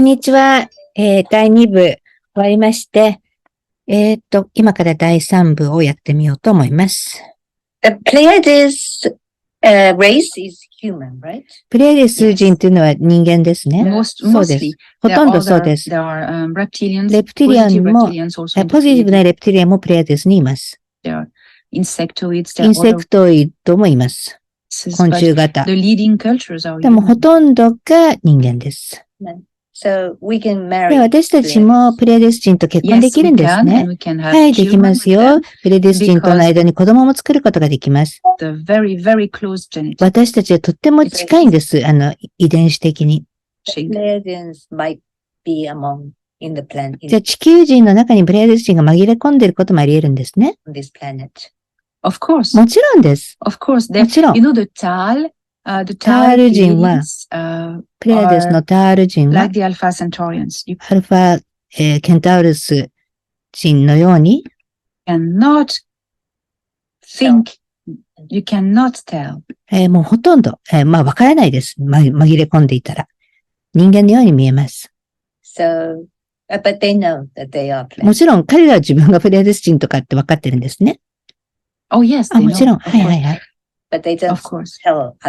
んにちは。第2部終わりまして、今から第3部をやってみようと思います。The Pleiades race is human, right? プレイデス人というのは人間ですね。そうです。ほとんどそうです。レプティリアンも、ポジティブなレプティリアンもプレイデスにいます。インセクトイドもいます。昆虫型。でもほとんどが人間です。で私たちもプレイデス人と結婚できるんですね。はい、できますよ。プレイデス人との間に子供も作ることができます。私たちはとっても近いんです。遺伝子的に。じゃあ地球人の中にプレイデス人が紛れ込んでいることもあり得るんですね。もちろんです。もちろん。タール人は、プレイデスのタール人は、アルファ、ケンタウルス人のように、もうほとんど、わからないです。紛れ込んでいたら。人間のように見えます。もちろん彼らは自分がプレイデス人とかって分かってるんですね。もちろん。はいはいはい。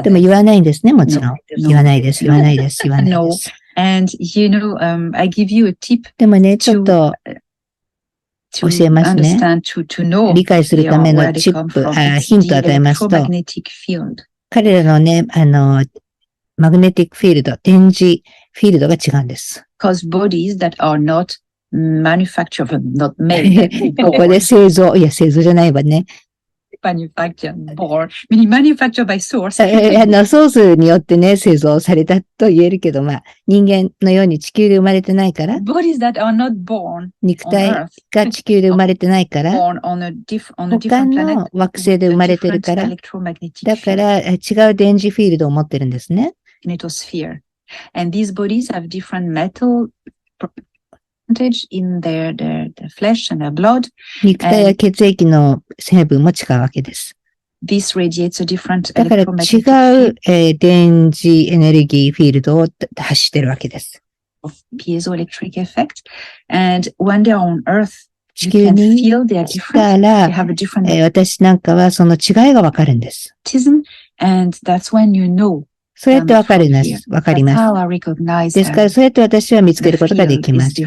でも言わないんですね、もちろん。言わないです。でもね、ちょっと教えますね。理解するためのチップ、ヒントを与えますと、彼らのね、マグネティックフィールド、電磁フィールドが違うんです。ここで製造じゃないわね。ソースによってね、製造されたと言えるけど、人間のように地球で生まれてないから、肉体が地球で生まれてないから、他の惑星で生まれてるから、だから違う電磁フィールドを持ってるんですね。肉体や血液の成分も違うわけです。だから違う、電磁エネルギーフィールドを発してるわけです。地球に来たら、私なんかはその違いがわかるんです。そうやってわかります。ですから、そうやって私は見つけることができます。フィ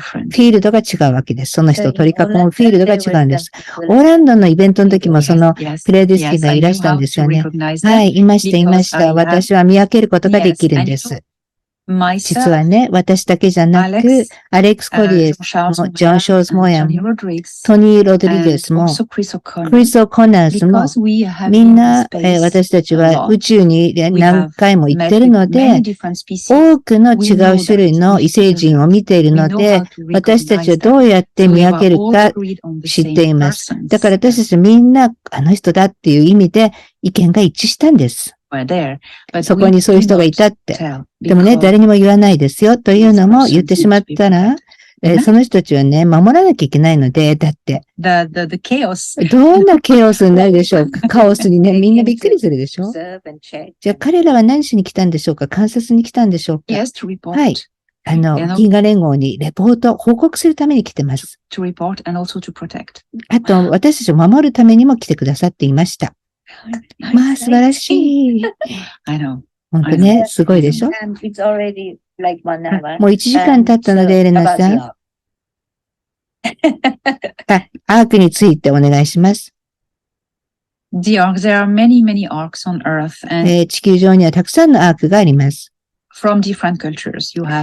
ールドが違うわけです。その人を取り囲むフィールドが違うんです。オーランドのイベントの時もそのプレイデス人がいらしたんですよね。はい、いました。私は見分けることができるんです。実はね、私だけじゃなく、アレックス・コリエスも、ジョン・ショーズ・モヤも、トニー・ロドリゲスも、クリス・オ・コナースも、みんな、私たちは宇宙に何回も行ってるので、多くの違う種類の異星人を見ているので、私たちはどうやって見分けるか知っています。だから私たちみんな、あの人だっていう意味で意見が一致したんです。そこにそういう人がいたって。でもね、誰にも言わないですよというのも言ってしまったら、その人たちはね、守らなきゃいけないので、だって。どんなケオスになるでしょうか。カオスにね、みんなびっくりするでしょ。じゃあ彼らは何しに来たんでしょうか。観察に来たんでしょうか。はい。銀河連合に報告するために来てます。あと、私たちを守るためにも来てくださっていました。素晴らしい。本当ね、すごいでしょ。もう1時間経ったので、エレナさん。アークについてお願いします。地球上にはたくさんのアークがあります。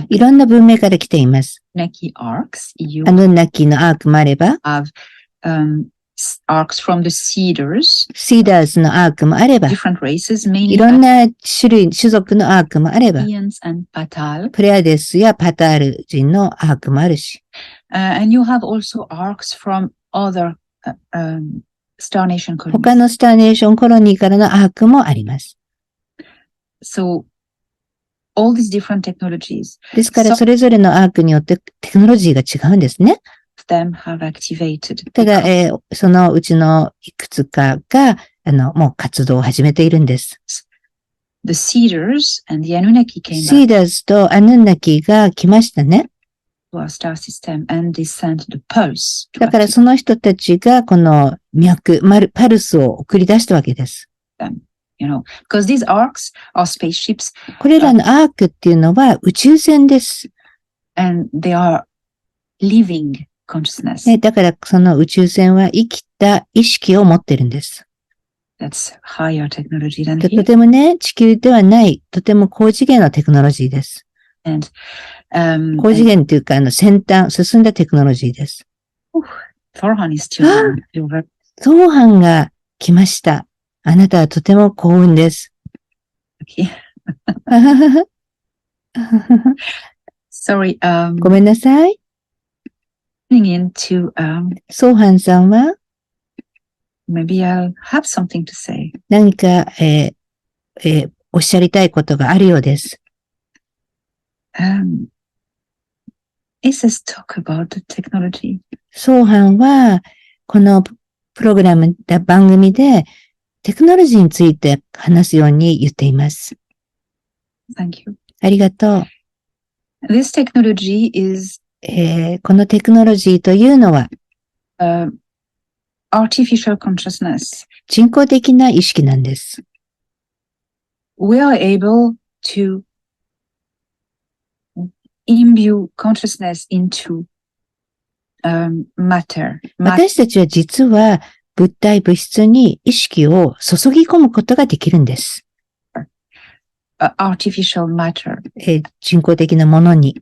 いろんな文明から来ています。ナッキーのアークもあれば、シーダーズのアークもあれば、いろんな種族のアークもあれば、プレアデスやパタール人のアークもあるし、他のスターネーションコロニーからのアークもあります。ですから、それぞれのアークによってテクノロジーが違うんですね。ただ、そのうちのいくつかが、もう活動を始めているんです。シーダーズとアヌンナキが来ましたね。だからその人たちがこの脈、パルスを送り出したわけです。これらのアークっていうのは宇宙船です。だからその宇宙船は生きた意識を持ってるんです。とてもね、地球ではない、とても高次元のテクノロジーです。高次元というか、先端、進んだテクノロジーです。ソーハンが来ました。あなたはとても幸運です。ごめんなさい。ソーハンさんは何か、おっしゃりたいことがあるようです。ソーハンは、このプログラム、番組で、テクノロジーについて話すように言っています。ありがとう。This technology is, このテクノロジーというのは、artificial consciousness. 人工的な意識なんです。We are able to imbue consciousness into matter. 私たちは実は物体物質に意識を注ぎ込むことができるんです。artificial matter. 人工的なものに。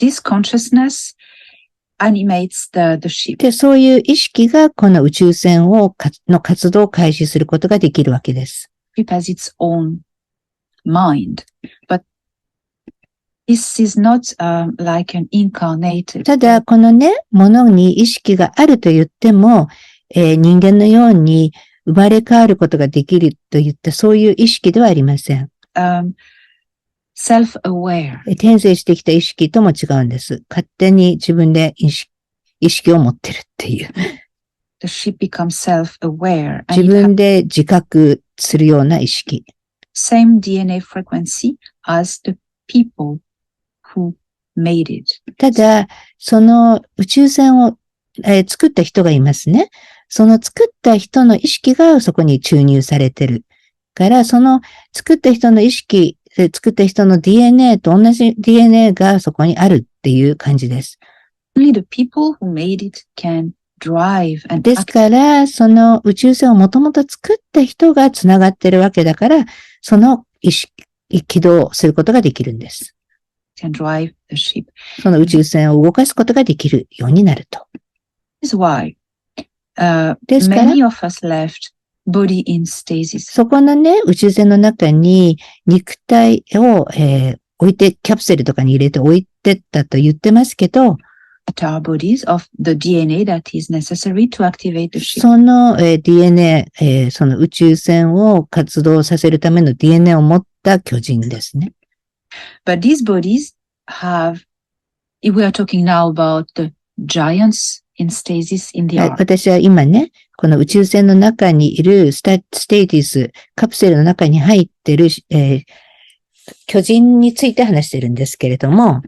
This consciousness animates the ship. で、そういう意識がこの宇宙船の活動を開始することができるわけです。It has its own mind. But this is not like an incarnated. ただ、このね、ものに意識があると言っても、人間のように生まれ変わることができるといったそういう意識ではありません。self-aware. 転生してきた意識とも違うんです。勝手に自分で意識を持ってるっていう。The ship becomes self-aware. 自分で自覚するような意識。Same DNA frequency as the people who made it. ただ、その宇宙船を、作った人がいますね。その作った人の意識がそこに注入されてる。から、その作った人の意識、作った人の DNA と同じ DNA がそこにあるっていう感じです。Only the people who made it can drive and ですから、その宇宙船をもともと作った人がつながってるわけだから、その起動することができるんです。can drive the ship. その宇宙船を動かすことができるようになると。This is why, ですから、many of us left body in stasis. そこのね、宇宙船の中に肉体を、置いて、キャプセルとかに入れて置いてったと言ってますけど、our bodies of the DNA that is necessary to activate the ship. その、DNA、その宇宙船を活動させるための DNA を持った巨人ですね。But these bodies have, if we are talking now about the giants in stasis in the ark. 私は今ね、この宇宙船の中にいるステーティス、カプセルの中に入っている、巨人について話してるんですけれども、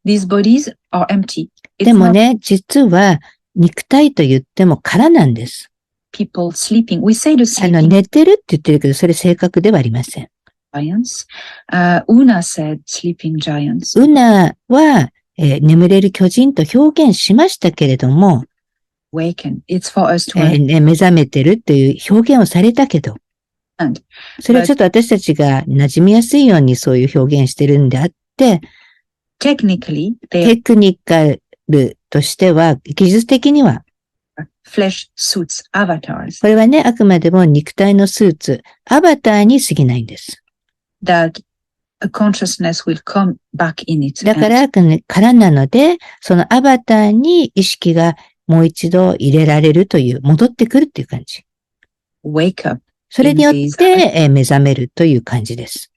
These bodies are empty. でもね、実は肉体と言っても空なんです。People sleeping. We say the sleeping. 寝てるって言ってるけど、それ正確ではありません。Giants. Una said sleeping giants. ウナは、眠れる巨人と表現しましたけれども、Waken. It's for us to 目覚めてるっていう表現をされたけど、それはちょっと私たちが馴染みやすいようにそういう表現してるんであって、テクニカルとしては、技術的には、flesh suits, avatars. これはね、あくまでも肉体のスーツ、アバターに過ぎないんです。That a consciousness will come back in it. だから、空なので、そのアバターに意識がもう一度入れられるという、戻ってくるっていう感じ。Wake up. それによって、目覚めるという感じです。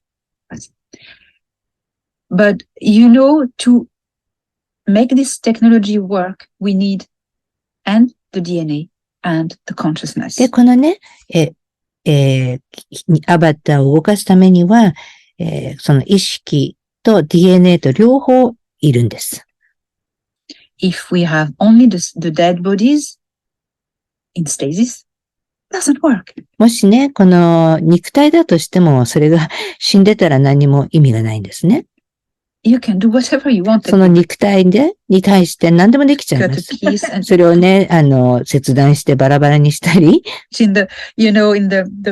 But, you know, to make this technology work, we need and the DNA and the consciousness. で、このね、アバターを動かすためには、その意識と DNA と両方いるんです。If we have only the dead bodies in stasis, doesn't work. もしね、この肉体だとしても、それが死んでたら何も意味がないんですね。You can do whatever you want. その肉体に対して何でもできちゃいます。それをね、切断してバラバラにしたり。in the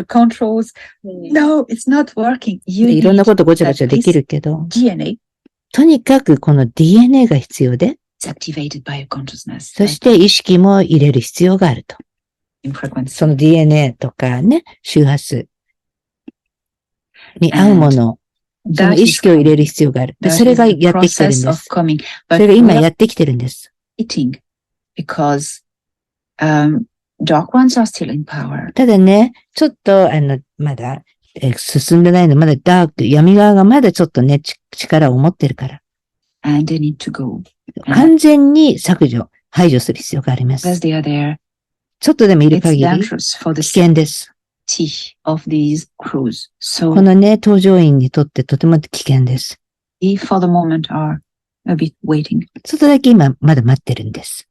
controls. No, it's not working. いろんなことごちゃごちゃできるけど。DNA. とにかくこの DNA が必要で。activated by consciousness. そして意識も入れる必要があると。その DNA とかね、周波数に合うもの、その意識を入れる必要がある。で、それがやってきてるんです。それが今やってきてるんです。because, dark ones are still in power. ただね、ちょっとまだ、進んでないの、まだダーク、闇側がまだちょっとね、力を持ってるから。And they need to go. 完全に削除、排除する必要があります。Because they are there. ちょっとでもいる限り、危険です。Of these crews. So, このね、搭乗員にとってとても危険です。We for the moment are a bit waiting. ちょっとだけ今まだ待ってるんです。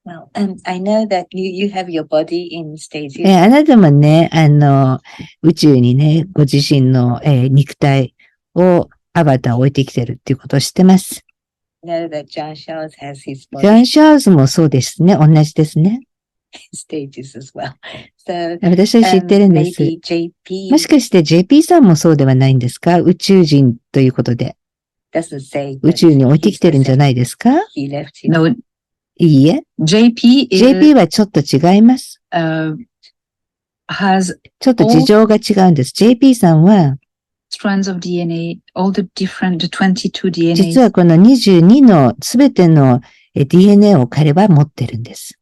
Well, and I know that you have your body in stages. あなたもね、宇宙にね、ご自身の、肉体を、アバターを置いてきてるっていうことを知ってます。Know that John Charles has his body. ジョン・シャールズもそうですね。同じですね。stages as well. So, 私は知ってるんです。もしかして JP さんもそうではないんですか？宇宙人ということで。宇宙に置いてきてるんじゃないですか？ No, いいえ。JP はちょっと違います。ちょっと事情が違うんです。JP さんは、strands of DNA, all the different, the 22 DNA. 実はこの22のすべての DNA を彼は持ってるんです。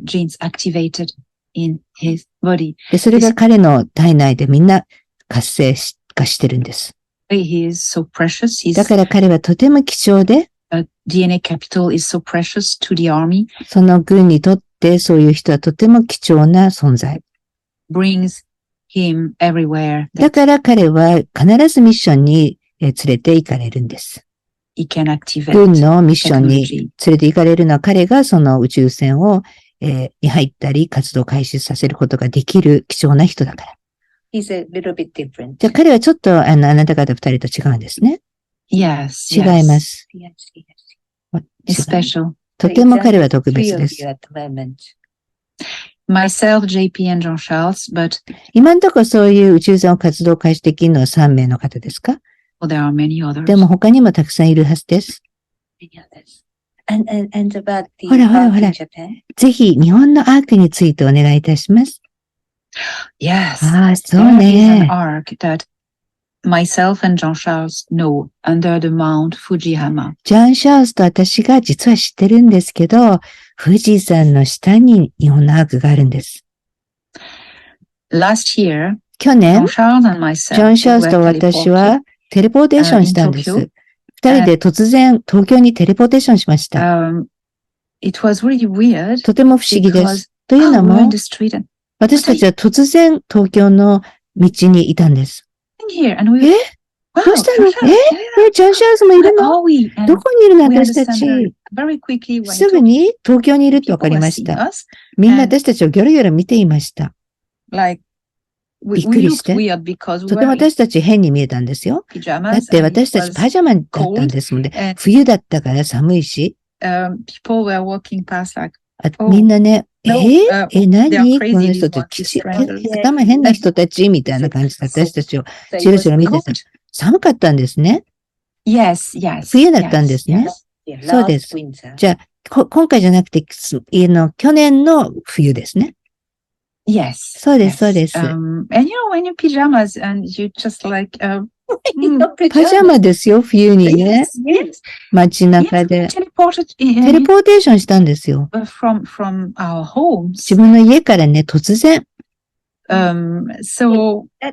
genes activated in his body. で、それが彼の体内でみんな活性化してるんです。He is so precious. だから彼はとても貴重で、DNA capital is so precious to the army. その軍にとってそういう人はとても貴重な存在。brings him everywhere. だから彼は必ずミッションに連れて行かれるんです。He can activate 軍のミッションに連れて行かれるのは彼がその宇宙船を、に入ったり活動開始させることができる貴重な人だから。He's a little bit different. じゃあ彼はちょっとあなた方二人と違うんですね。Yes. 違います。It's special. とても彼は特別です。Myself, JP and Jean Charles, but 今のところそういう宇宙船を活動開始できるのは3名の方ですか？ there are many others. でも他にもたくさんいるはずです。ほらほらほら。ぜひ日本のアークについてお願いいたします。Yes. ああ、そうね。There is an arc that myself and Jean Charles know under the Mount Fujiyama. ジャン・シャールズと私が実は知ってるんですけど、富士山の下に日本のアークがあるんです。Last year, 去年、 Jean Charles and myself ジョン・シャールズと私はテレポーテーションしたんです。二人で突然東京にテレポーテーションしました。It was really weird とても不思議です。というのも、私たちは突然東京の道にいたんです。どうしたの？ジョン・シャールズもいるの？どこにいるの私たち？すぐに東京にいるってわかりました。みんな私たちをギョロギョロ見ていました。びっくりして。とても私たち変に見えたんですよ。だって私たちパジャマだったんですので、冬だったから寒いし。みんなね、何この人たち、頭変な人たちみたいな感じで私たちをチラチラ見てた。寒かったんですね。冬だったんですね。そうです。じゃあ、今回じゃなくて、去年の冬ですね。そうです、そうです。And when you pajamas and you just like, パジャマですよ、冬にね。街中で。テレポーテーションしたんですよ。from our homes. 自分の家からね、突然。So that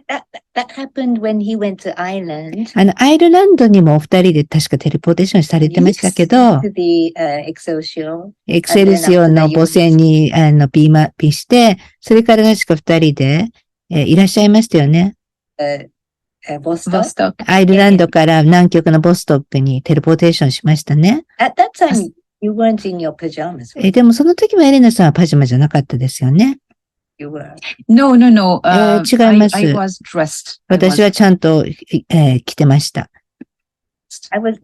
happened when he went to Ireland. アイルランドにもお二人で確かテレポーテーションされてましたけど、エクセルシオの母船にピーして、それから確か二人で、いらっしゃいましたよね。Vostok. アイルランドから南極のボストックにテレポーテーションしましたね。At that time, you weren't in your pajamas. でもその時はエレナさんはパジャマじゃなかったですよね。You were. No. 違います。I was dressed. 私はちゃんと、着てました。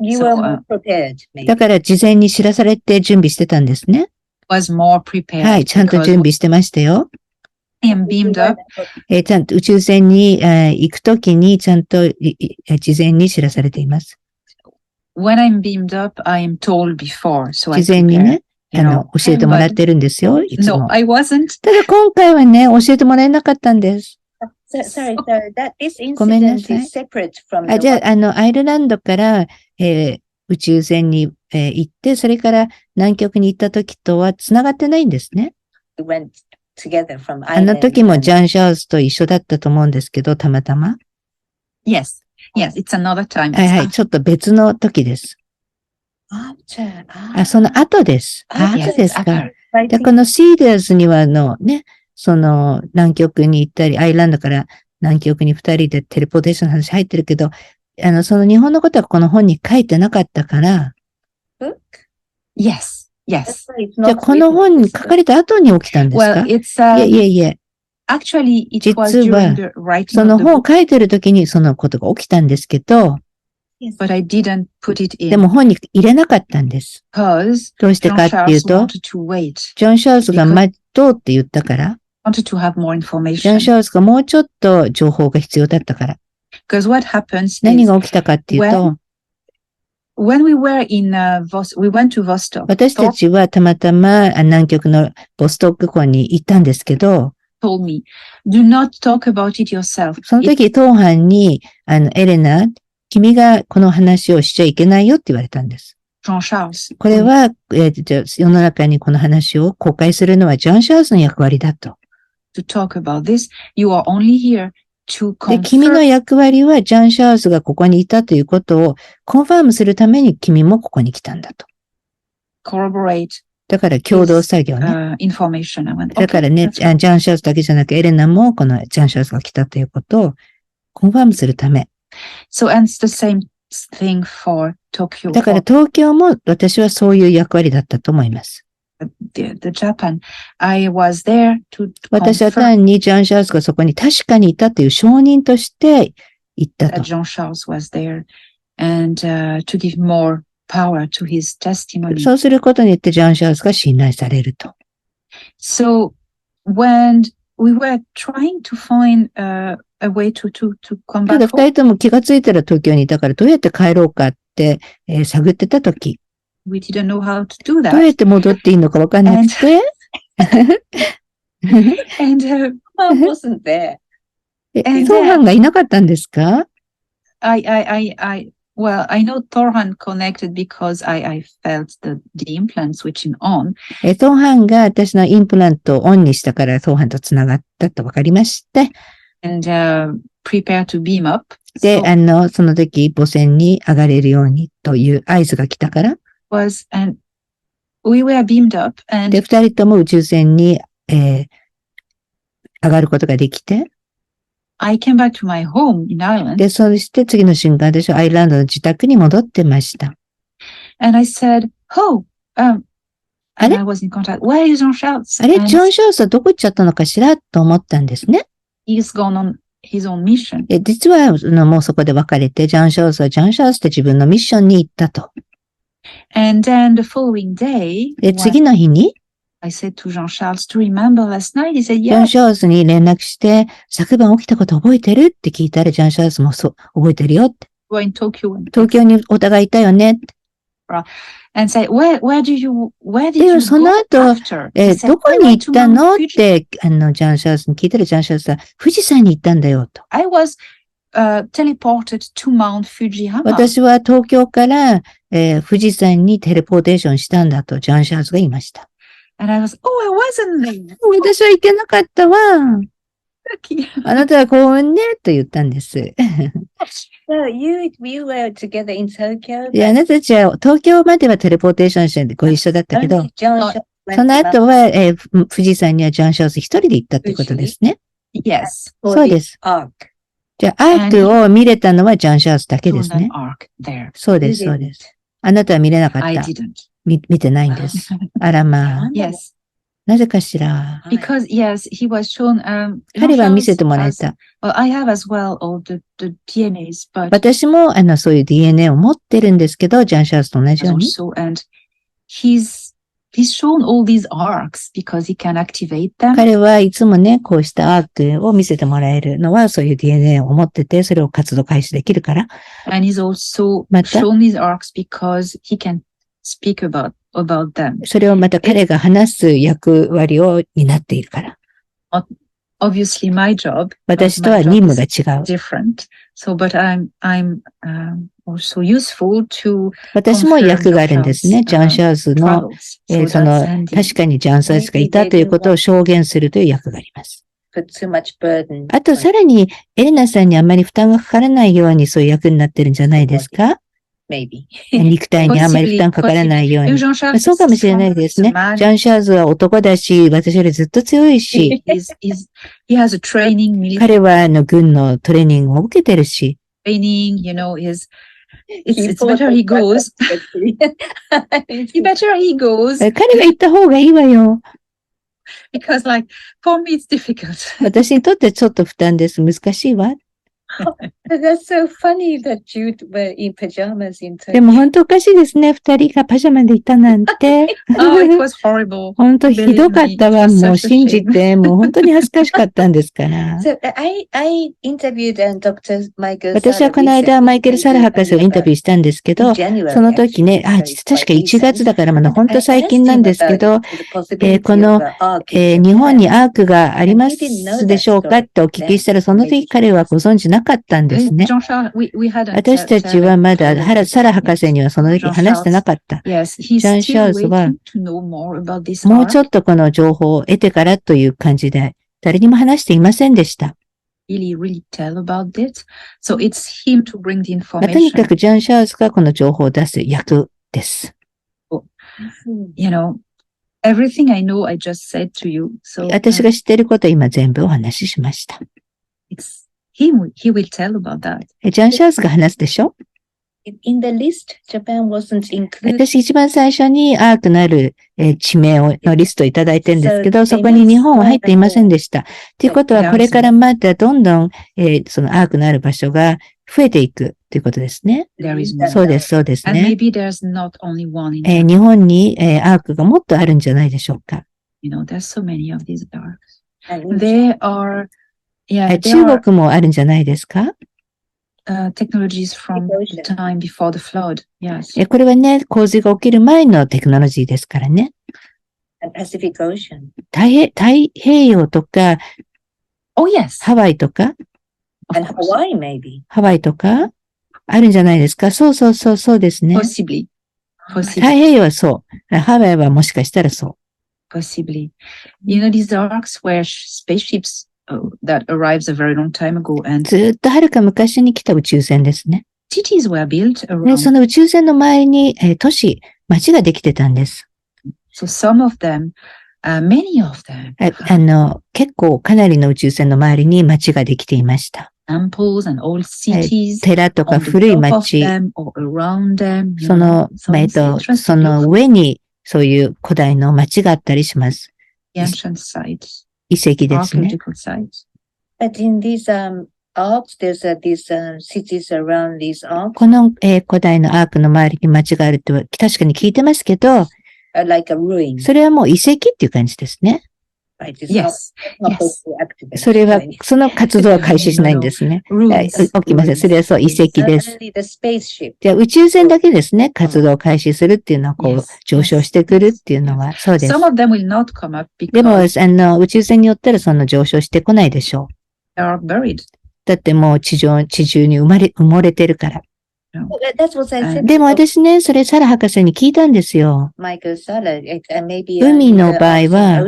You were more prepared. だから事前に知らされて準備してたんですね。Was more prepared. はい、ちゃんと準備してましたよ。I am beamed up. ちゃんと宇宙船に、行くときにちゃんと事前に知らされています。When I'm beamed up, I am told before. So 事前にね、教えてもらってるんですよ、いつも。No, I wasn't. ただ今回はね、教えてもらえなかったんです。Sorry, that this ごめんな incident さい。 is separate from the じゃあ、アイルランドから、宇宙船に、行って、それから南極に行った時とは繋がってないんですね。one went together from あの時もジャン・シャーズと一緒だったと思うんですけど、たまたま。Yes, it's another time. はい、ちょっと別の時です。その後です。後ですか。で、このシーダーズにはね、その南極に行ったり、アイルランドから南極に二人でテレポーテーションの話入ってるけど、その日本のことはこの本に書いてなかったから、Yes. じゃあこの本に書かれた後に起きたんですか？ Well, it's, いえ。actually, it was 実は during the writing その of the 本を book, 書いてる時にそのことが起きたんですけど、but I didn't put it で in も本に入れなかったんです。 because どうして John かっていう Charles と、 wanted to wait, ジョン・シャールズが待とうって言ったから、 wanted to have more ジョン・ information. シャールズがもうちょっと情報が必要だったから。 Because what happens 何 is が起きたかっていうと、 when we were in we went to Vostok. 私たちはたまたま南極のボストック港に行ったんですけど、Told me, do not talk about it yourself. その時、当班に、エレナ、君がこの話をしちゃいけないよって言われたんです。Jean Charles. これは、世の中にこの話を公開するのはジョン・シャールズの役割だと。To talk about this, you are only here to で、君の confirm. 役割はジョン・シャールズがここにいたということをコンファームするために君もここに来たんだと。corroborate だから共同作業ね。 information. I went, だから okay, ね、 that's ジョン・シャールズだけじゃなくエレナもこのジョン・シャールズが来たということをコンファームするため。 So, and it's the same thing for Tokyo. だから東京も私はそういう役割だったと思います。The Japan. I was there to 私は confirm 単にジョン・シャールズがそこに確かにいたという証人として行ったと that。Jean Charles was there and to give more power to his testimony. そうすることによってジョン・シャールズが信頼されると。So when we were trying to find a way to come ただ back 二人とも気がついたら東京にいたからどうやって帰ろうかって、探ってたとき、 home, we didn't know how to do どうや that. って戻っていいのかわかんなくて、 And Mom wasn't there. ソーハンがいなかったんですか？ well, I know Torhan connected because I felt the implant switching on. ソーハンが私のインプラントをオンにしたからソーハンとつながったとわかりまして、 And prepare to beam up. で、 So その時母船に上がれるようにという合図が来たから、 and we were beamed up で、 and 二人とも宇宙船に、上がることができて、 I came back to my home in Ireland で、そして次の瞬間でしょ、アイルランドの自宅に戻ってました。 and I said, oh, あ and れ I was in contact. Where is Jean Charles? あれ And ジョン・シャールズはどこ行っちゃったのかしらと思ったんですね。 he's gone on his own mission. 実は、もうそこで別れて、ジョン・シャールズはジョン・シャールズで自分のミッションに行ったと。 And then the following day, で、次の日に、 I said to Jean Charles to remember last night. He said, ジョン・ yes. シャールズに連絡して、昨晩起きたこと覚えてるって聞いたら、ジョン・シャールズもそう、覚えてるよって。 We're in Tokyo. And 東京にお互いいたよねって。 said, where did you で、 go その後、 after? He said, どこ I に went 行 to ったの Mount っ Fuji. て、ジョン・シャールズに聞いたら、ジョン・シャールズは、富士山に行ったんだよと。 I was teleported to Mount Fujiyama. 私は東京から、富士山にテレポーテーションしたんだと、ジョン・シャールズが言いました。 And I was, oh, I wasn't there. 私は行けなかったわ。 Lucky. あなたは幸運ね、と言ったんです。 So you were together in Tokyo. で、あなたたちは東京まではテレポーテーションしてご一緒だったけど、 Only John Shaw went その to 後は、富士山にはジョン・シャールズ一人で行ったということですね。Yes. for そう the です。 Ark. じゃあ、アークを見れたのはジャン・シャースだけですね。そうです、そうです。あなたは見れなかった。見てないんです。あらまあ。Yes. なぜかしら。Because, yes, he was shown, 彼は見せてもらえた。Well, I have as well all the DNAs, but 私も、そういう DNA を持ってるんですけど、ジャン・シャースと同じように。also, and he's shown all these arcs because he can activate them. 彼はいつもね、こうしたアークを見せてもらえるのは、そういう DNA を持ってて、それを活動開始できるから。And he's also shown these arcs because he can speak about them. それをまた彼が話す役割を担っているから。Obviously, my job. 私とは任務が違う。Different. So, but I'm also useful to. 私も役があるんですね。ジャン・シャーズの、確かにジャン・シャーズがいたということを証言するという役があります。あと、さらに、エレナさんにあまり負担がかからないようにそういう役になってるんじゃないですか？肉体にあまり負担かからないように。そうかもしれないですね。ジャン・シャーズは男だし、私よりずっと強いし。彼は軍のトレーニングを受けてるし。It's better he goes. Better he goes. 彼が行った方がいいわよ。Because like, for me it's difficult. 私にとってちょっと負担です。難しいわ。That's so funny that you were in pajamas in Turkey. でも本当おかしいですね。二人がパジャマでいたなんて。Oh, it was horrible. 本当ひどかったわ。もう信じて、もう本当に恥ずかしかったんですから。So, I interviewed Dr. Michael. 私はこの間マイケル・サラ博士をインタビューしたんですけど、その時ね、確か1月だからまだ本当最近なんですけど、この、日本にアークがありますでしょうかってお聞きしたら、その時彼はご存知なかったんですね。私たちはまだサラ博士にはその時話してなかった。ジャン・シャーズはもうちょっとこの情報を得てからという感じで誰にも話していませんでした。とにかくジャン・シャーズがこの情報を出す役です。私が知っていることを今全部お話ししました。He will tell about that. ジャン・シャーズが話すでしょ？ In the list, Japan wasn't included. 私一番最初にアークのある地名のリストをいただいてるんですけど、そこに日本は入っていませんでした。ということは、これからまたどんどん、そのアークのある場所が増えていくということですね。そうです、そうですね。日本にアークがもっとあるんじゃないでしょうか。中国もあるんじゃないですか？ technologies from the time before the flood. Yes. これはね、洪水が起きる前のテクノロジーですからね。Pacific Ocean. 太平洋とか、Oh, yes. ハワイとか、And Hawaii, maybe. ハワイとか、あるんじゃないですか？そうですね。Possibly. 太平洋はそう。ハワイはもしかしたらそう。Possibly. You know, these arcs were spaceships.That arrives a very long time ago, and ずっとはるか昔に来た宇宙船ですね。cities were built around. で、その宇宙船の周りに、町ができてたんです。So some of them, many of them. 結構かなりの宇宙船の周りに町ができていました。Temples and old cities. 寺とか古い町。その上にそういう古代の町があったりします。Ancient sites.遺跡ですね。But in these arcs, there's these cities around these arcs. この、古代のアークの周りに町があると確かに聞いてますけど、like a ruin. それはもう遺跡っていう感じですね。Yes. それは、その活動は開始しないんですね。起きません。それはそう、遺跡です。じゃあ宇宙船だけですね。活動を開始するっていうのは、こう、上昇してくるっていうのは、そうです。でも、宇宙船によったらその上昇してこないでしょう。だってもう地中に埋もれてるから。でも私ね、それサラ博士に聞いたんですよ。海の場合は、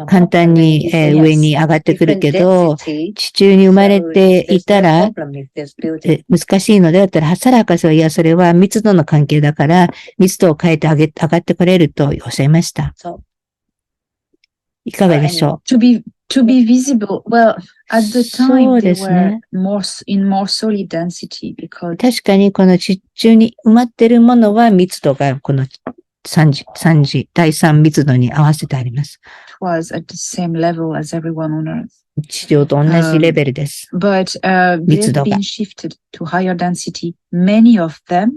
簡単に、上に上がってくるけど、地中に生まれていたら、難しいのであったら、サラ博士はいや、それは密度の関係だから、密度を変えて上がってこれるとおっしゃいました。いかがでしょう？ To be visible, well, at the そ time う they ですね。 were in more solid density because 確かにこの地中に埋まっているものは密度がこの第三密度に合わせてあります。it was at the same level as everyone on Earth. 地上と同じレベルです。But they've 密度が。 been shifted to higher density. Many of them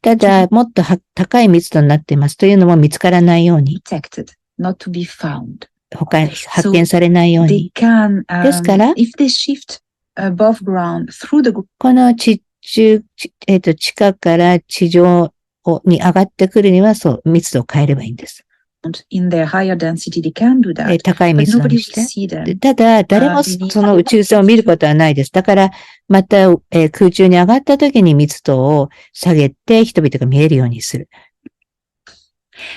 ただ、もっと高い密度になっていますというのも見つからないように、 detected, not to be found. 発見されないよう They に。 can, ですから、 if they shift above ground through the この地下から地上に上がってくるには、そう、密度を変えればいいんです。ground in their higher density, they can do that. 高い But 密度 nobody に will して。 see them. ただ、誰もその宇宙船を見ることはないです。だから、また、空中に上がった時に密度を下げて人々が見えるようにする。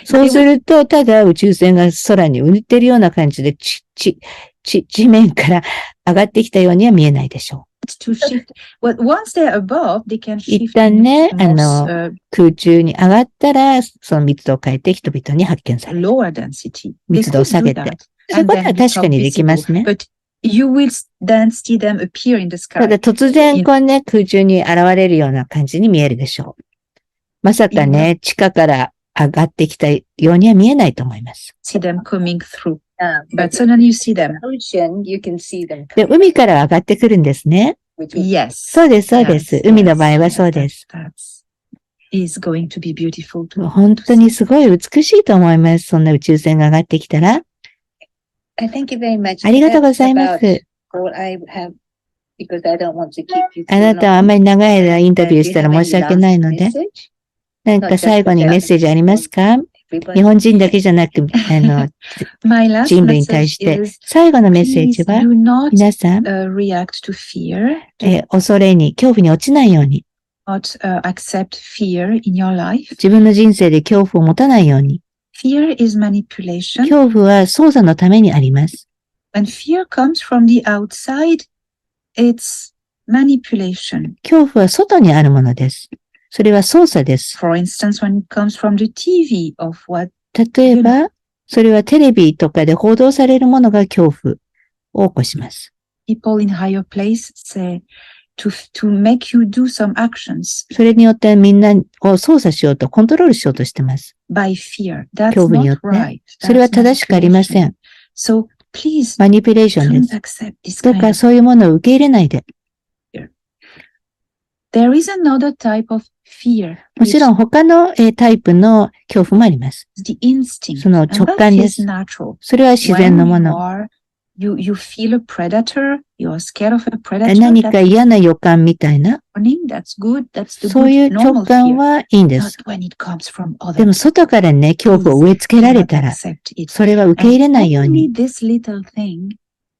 そうすると、ただ宇宙船が空に浮いてるような感じで、地面から上がってきたようには見えないでしょう。To shift. Well, once they're above, they can 一 shift 旦ね、 more, 空中に上がったら、その密度を変えて人々に発見される。 lower density. They 密度を could 下 do げて。 that. そういう And ことは then 確か become にできます visible. ね。 But you will then see them appear in the ただ sky. 突然こうね、空中に現れるような感じに見えるでしょう。まさかね、地下から上がってきたようには見えないと思います。See them coming through. But suddenly you see them. Ocean, you can see them. で、海から上がってくるんですね。 Yes. そうです、そうです。 Yes, 海の場合は yes, そうです。 That is going to be beautiful to 本当にすごい美しいと思います。そんな宇宙船が上がってきたら。Thank you very much. ありがとうございます。 What I have, because I don't want to keep you あなたはあまり長い間インタビューしたら申し訳ないので、何か最後にメッセージありますか？日本人だけじゃなく、My last 人類に対し message て is 最後のメッセージ please は、 do not 皆さん、 react to fear. 恐れに、恐怖に落ちないように、 Not accept fear in your life. 自分の人生で恐怖を持たないように、 Fear is manipulation. 恐怖は操作のためにあります。 When fear comes from the outside, it's manipulation. 恐怖は外にあるものです。それは操作です。 For instance, when it comes from the TV of what 例えば、それはテレビとかで報道されるものが恐怖を起こします。 people in higher place say to make you do some actions それによってみんなを操作しようと、コントロールしようとしてます。 by fear. That's 恐怖によっ not て。 right. それは正しくありませ That's manipulation. ん。 So please マニピュレーションで don't す。 accept this だか kind ら of そういうものを受け入れないで。 There is another type of fear. もちろん他のタイプの恐怖もあります。 The instinct. その And 直 that 感で is す。 natural. それは自然のも When の。 you feel a predator, you are scared of a predator. 何か嫌な予感みたいな、 That's good. That's the そうい good う直 normal 感 fear. はいいんです。 Not when it comes from で others. も外からね、恐怖を植え付けられた Do not ら、 accept it. それは受け入れないよう And に。 only this little thing,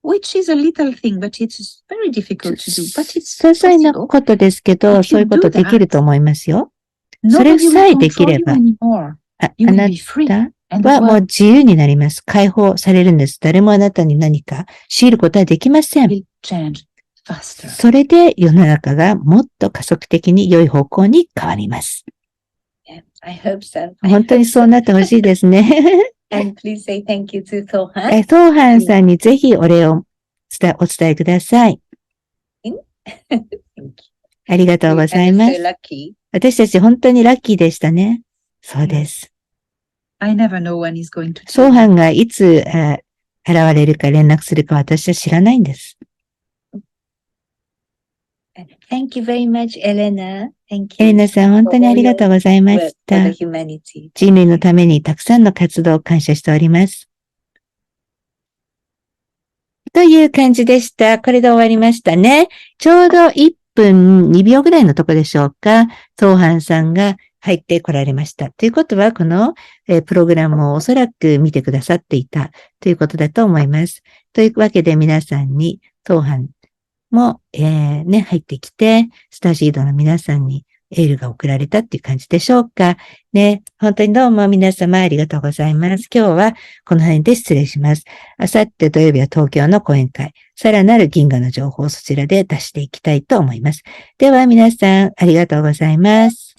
which is a little thing, but it's very difficult to do. But it's 些細な possible. ことですけど、 If you そういうこと do that, できると思いますよ。そ Nobody れ will さえでき control れ you ば、anymore. あ You な will be free. た And は that's もう what 自由になります。解放されるんです。誰もあなたに何か強いることはできません。 will change faster. それで世の中がもっと加速的に良い方向に変わります。 I hope so. 本当にそうなってほしいですね。And please say thank you to Sohan. ソーハンさんにぜひお礼をお伝えください。ありがとうございま So す。 lucky. 私たち本当にラッキーでしたね。そうです。 I never know when he's going to ソー change. ハンがいつ現れるか連絡するか私は知らないんです。Thank you very much, Elena. Thank エレ you ナさん本当にありがとうございま for し for た。 the humanity. 人類のためにたくさんの活動を感謝しております。という感じでした。これで終わりましたね。ちょうど1分2秒ぐらいのとこでしょうか。ソーハンさんが入ってこられました。ということは、この、プログラムをおそらく見てくださっていたということだと思います。というわけで皆さんに、ソーハンも、入ってきて、スターシードの皆さんにエールが送られたっていう感じでしょうか。ね、本当にどうも皆様ありがとうございます。今日はこの辺で失礼します。あさって土曜日は東京の講演会、さらなる銀河の情報をそちらで出していきたいと思います。では皆さんありがとうございます。